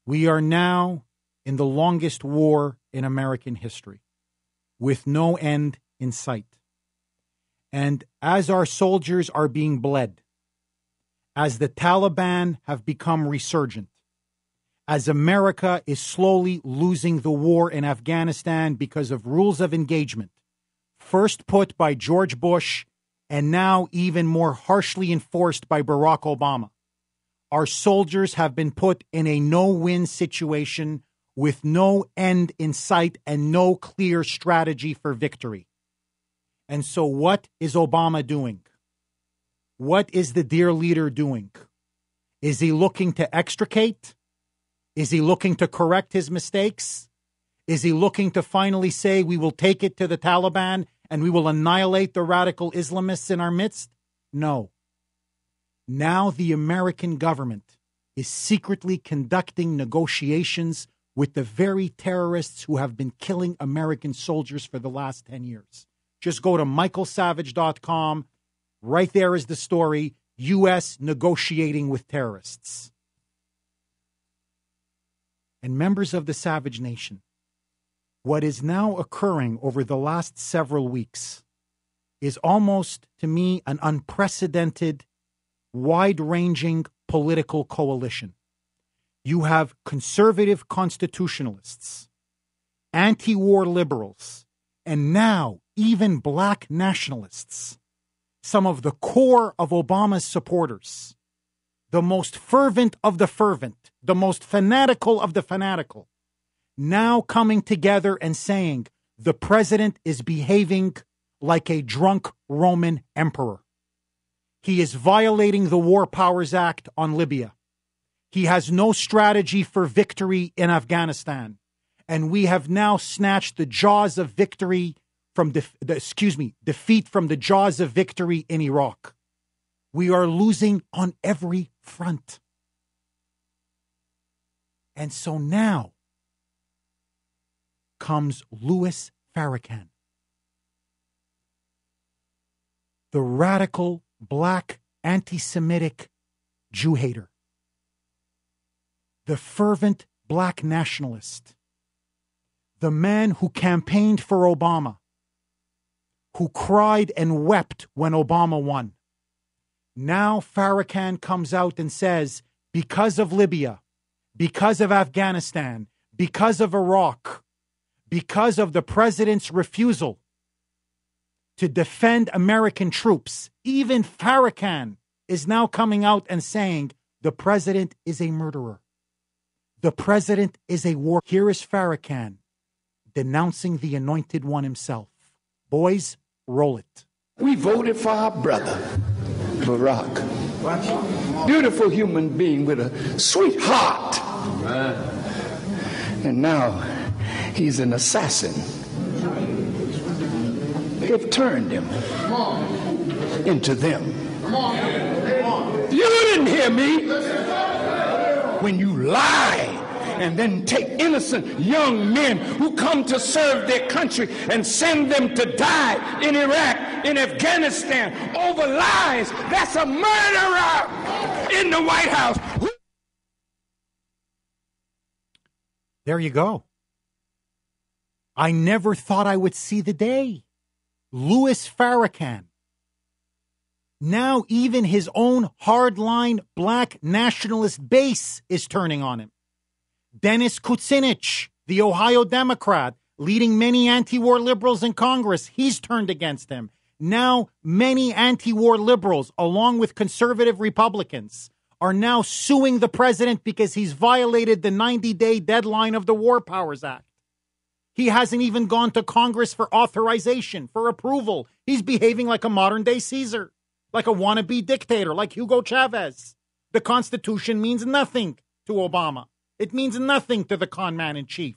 We are now in the longest war in American history, with no end in sight. And as our soldiers are being bled, as the Taliban have become resurgent, as America is slowly losing the war in Afghanistan because of rules of engagement, first put by George Bush and now even more harshly enforced by Barack Obama, our soldiers have been put in a no-win situation with no end in sight and no clear strategy for victory. And so what is Obama doing? What is the dear leader doing? Is he looking to extricate? Is he looking to correct his mistakes? Is he looking to finally say we will take it to the Taliban and we will annihilate the radical Islamists in our midst? No. Now the American government is secretly conducting negotiations with the very terrorists who have been killing American soldiers for the last 10 years. Just go to michaelsavage.com. Right there is the story, U.S. negotiating with terrorists. And members of the Savage Nation, what is now occurring over the last several weeks is almost, to me, an unprecedented, wide-ranging political coalition. You have conservative constitutionalists, anti-war liberals, and now even black nationalists, some of the core of Obama's supporters, the most fervent of the fervent, the most fanatical of the fanatical, now coming together and saying the president is behaving like a drunk Roman emperor. He is violating the War Powers Act on Libya. He has no strategy for victory in Afghanistan. And we have now snatched the jaws of victory from defeat from the jaws of victory in Iraq. We are losing on every front. And so now comes Louis Farrakhan, the radical black anti-Semitic Jew hater, the fervent black nationalist, the man who campaigned for Obama, who cried and wept when Obama won. Now Farrakhan comes out and says, because of Libya, because of Afghanistan, because of Iraq, because of the president's refusal to defend American troops, even Farrakhan is now coming out and saying the president is a murderer. The president is a war. Here is Farrakhan denouncing the anointed one himself. Boys, roll it. We voted for our brother, Barack. Beautiful human being with a sweet heart. And now he's an assassin. They've turned him into them. You didn't hear me. When you lie and then take innocent young men who come to serve their country and send them to die in Iraq, in Afghanistan, over lies, that's a murderer in the White House. There you go. I never thought I would see the day. Louis Farrakhan. Now even his own hardline black nationalist base is turning on him. Dennis Kucinich, the Ohio Democrat, leading many anti-war liberals in Congress, he's turned against him. Now many anti-war liberals, along with conservative Republicans, are now suing the president because he's violated the 90-day deadline of the War Powers Act. He hasn't even gone to Congress for authorization, for approval. He's behaving like a modern-day Caesar, like a wannabe dictator, like Hugo Chavez. The Constitution means nothing to Obama. It means nothing to the con man in chief.